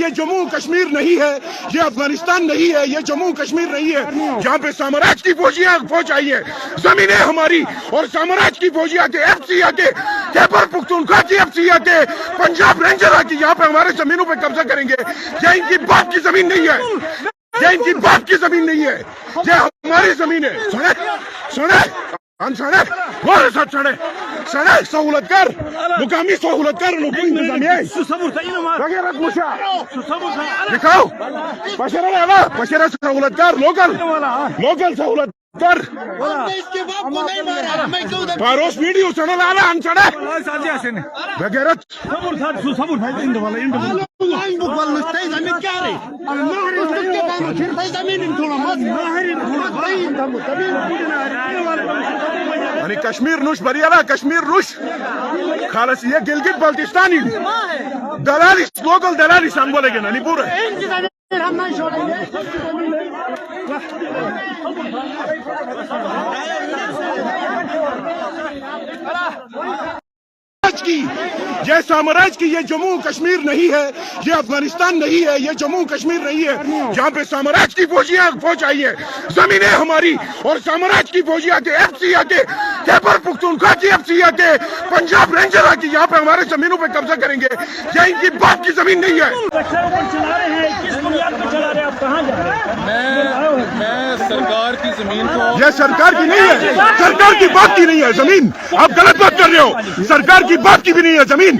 ये जम्मू कश्मीर नहीं है, ये अफगानिस्तान नहीं है, ये जम्मू कश्मीर नहीं है जहाँ पे साम्राज्य की फौज आई है। जमीनें हमारी और साम्राज्य की फौजी आके, एफसी आके, खैबर पख्तूनख्वा की एफसी आके, पंजाब रेंजर आके यहाँ पे हमारे जमीनों पे कब्जा करेंगे। ये इनकी बाप की जमीन नहीं है, ये इनकी बाप की जमीन नहीं है, ये हमारी जमीन है। सुने सुने हम सड़े गोरे साथ सड़े सहूलतकार मुकामी सहूलतकार नुकू इंतजामिया वगैरह पूछा दिखाओ पशरा सहूलतकार लोकल सहूलतकार पारोस वीडियो चैनल आला हम सड़े वगैरह आणि कश्मीर नुश बरियाला कश्मीर नुश खालस ये गिलगित बल्तिस्तानी दलाली लोकल दलाली सांगोलेगे ना पूरा ये साम्राज्य की ये जम्मू कश्मीर नहीं है, ये अफगानिस्तान नहीं है, ये जम्मू कश्मीर नहीं है जहाँ पे साम्राज्य की फौज आई है। जमीनें हमारी और साम्राज्य की फौजी आके, एफसी आके, खैबर पख्तूनख्वा की एफसी आके, पंजाब रेंजर आके यहाँ पे हमारे जमीनों पे कब्जा करेंगे। ये इनकी बाप की जमीन नहीं है। मैं सरकार की जमीन को, यह सरकार की नहीं है, सरकार की बाप की नहीं है जमीन। आप गलत बात कर रहे हो, सरकार की बाप की भी नहीं है जमीन,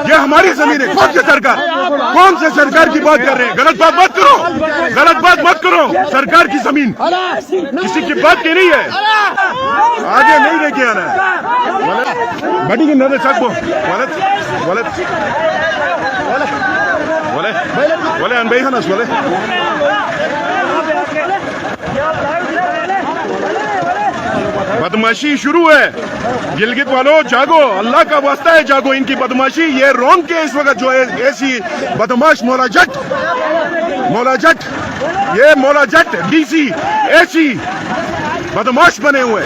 ये हमारी जमीन है। कौन से सरकार की बात कर रहे हैं? गलत बात मत करो। सरकार की जमीन किसी की बात की नहीं है, आगे नहीं लेके आना है। बड़ी की नजर सकबो बोले अनबई हनस बोले बदमाशी शुरू है। गिलगित वालों जागो, अल्लाह का वास्ता है जागो। इनकी बदमाशी ये रोन के इस वक्त जो है ऐसी बदमाश मौला जट डीसी ऐसी बदमाश बने हुए।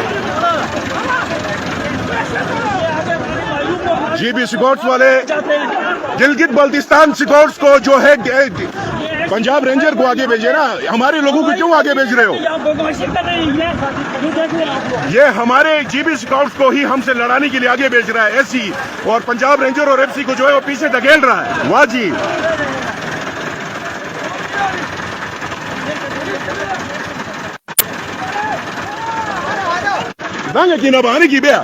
जीबी स्कॉट्स वाले गिलगित बल्तिस्तान स्कॉट्स को जो है पंजाब रेंजर को आगे भेजे ना, हमारे लोगों को क्यों आगे भेज रहे हो? ये हमारे जीबी स्काउट्स को ही हमसे लड़ाने के लिए आगे भेज रहा है एसी, और पंजाब रेंजर और एफसी को जो है वो पीछे धकेल रहा है। वाह जी, दांगे की नबानी की बेया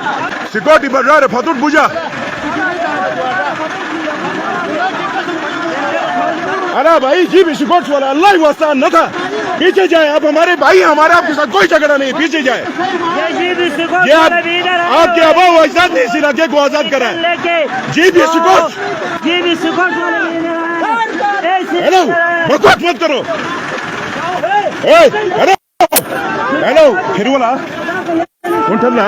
सिक्योरिटी बढ़ रहा है फतुट बुझा। अरे भाई जीबी स्कॉट्स वाला अल्लाह ही वास्ता न था, पीछे जाए। आप हमारे भाई, हमारे आपके साथ कोई झगड़ा नहीं, पीछे जाए। ये आपके आबा व अजदाद ने इस इलाके को आजाद करा है। जीबी स्कॉट्स हेलो बकवास मत करो। हेलो खिरवाला उठना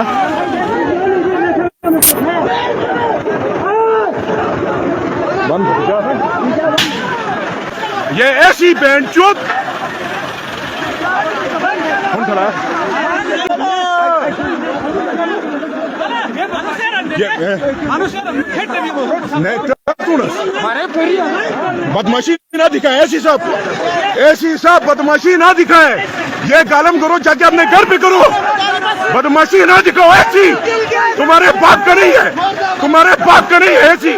ये ऐसी बैंचोद बदमाशी ना दिखाए, ऐसी सब बदमाशी ना दिखाए। ये कालम करो जाके अपने घर पे करो, बदमाशी ना दिखाओ। ऐसी तुम्हारे बाप का नहीं है, ऐसी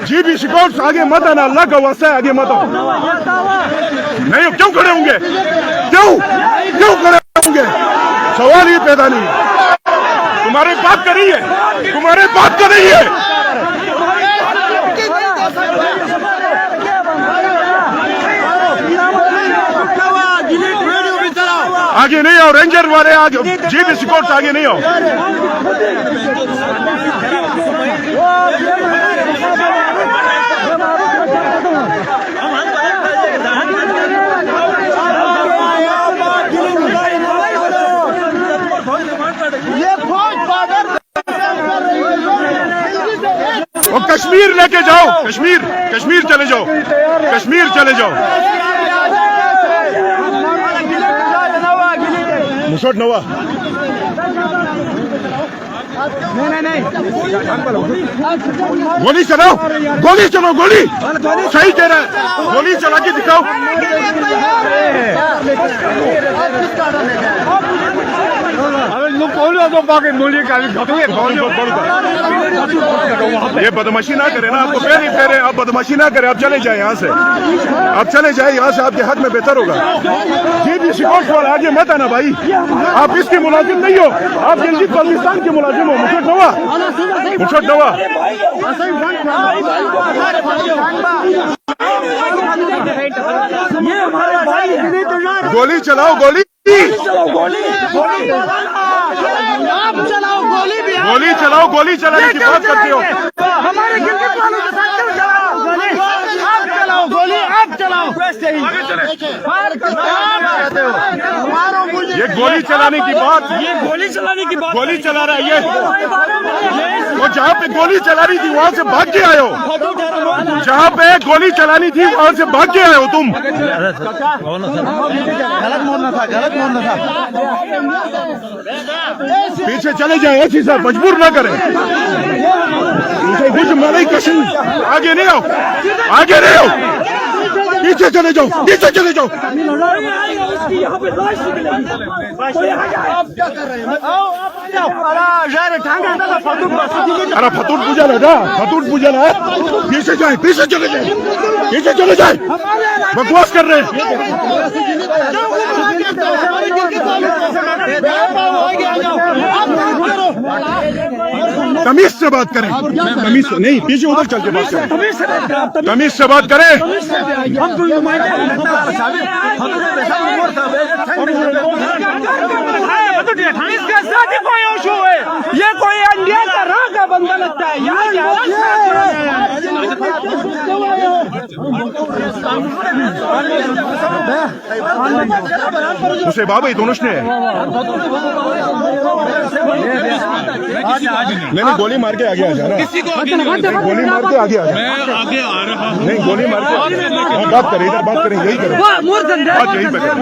जीबी स्कॉट्स आगे मत आना, अल्लाह का वास्ता है आगे मत आओ। नहीं क्यों खड़े होंगे, क्यों खड़े होंगे? सवाल ये पैदा नहीं है। तुम्हारे बाप का नहीं है, आगे नहीं आओ। रेंजर वाले आगे, जीबी स्कॉट्स आगे नहीं आओ। लेके जाओ कश्मीर, कश्मीर चले जाओ, कश्मीर चले जाओ। मुशट नवा गोली चलाओ, गोली चलो, गोली सही कह रहा है, गोली चला के दिखाओ। ये बदमाशी ना करे ना, आपको पैर ही फेरे, आप बदमाशी ना करे, आप चले जाए यहाँ से, आप चले जाए यहाँ से, आपके हक में बेहतर होगा। ये भी शिकोश वाला आगे मत आना भाई, आप इसके मुलाजिम नहीं हो, आप दिल्ली पाकिस्तान के मुलाजिम हो। मुशट नवा, मुशट नवा। गोली चलाओ, गोली गोली चलाओ, गोली चलाने की बात करते हो। हमारे गिलगित वालों के साथ क्यों चलाओ गोली? आप चलाओ गोली, आप चलाओ। ये गोली चलाने की बात, ये गोली चलाने की बात, गोली चला रहा है ये, वो जहाँ पे गोली चलानी थी वहाँ से भाग के आए हो, जहाँ पे गोली चलानी थी वहाँ से भाग के आए हो तुम। गलत मोड़ना था, गलत मोड़ना था। पीछे चले जाए, ऐसी सर मजबूर ना करें। कुछ मलाई कशन, आगे नहीं आओ, आगे नहीं आओ, पीछे चले जाओ, पीछे चले जाओ। अरे फतूट पूजा लगा, फतूट पूजा ना, पीछे जाए, पीछे चले जाए, पीछे चले जाए, बकवास कर रहे हैं। तमीज से बात करें, तमीज से नहीं, पीछे उधर चल के बात करें, तमीज से बात करें। इसके साथ ही कोई इशू है, ये कोई इंडिया का राह का बंदा लगता है। यहाँ उसे बाबा दोनों ने नहीं, गोली मार के आगे आ जा रहा, गोली मार के आगे आ जा, मैं आगे आ रहा हूँ। नहीं गोली मार के बात करें, इधर बात करें, यही करें, बात यही पे करें।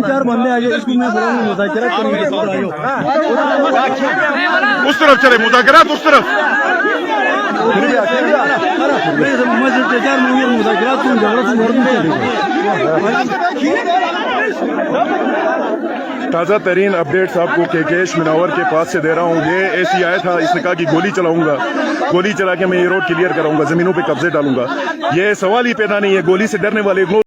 चार बंदे आगे इसको मैं बोलूंगा मुज़ाकरा करेंगे। उस तरफ चले, मुज़ाकरात उस तरफ। ताज़ा तरीन अपडेट्स आपको केकेश मिनावर के पास से दे रहा हूँ। ये ऐसी आया था, इसने कहा कि गोली चलाऊंगा, गोली चला के मैं ये रोड क्लियर कराऊंगा, जमीनों पे कब्जे डालूंगा। ये सवाल ही पैदा नहीं है, गोली से डरने वाले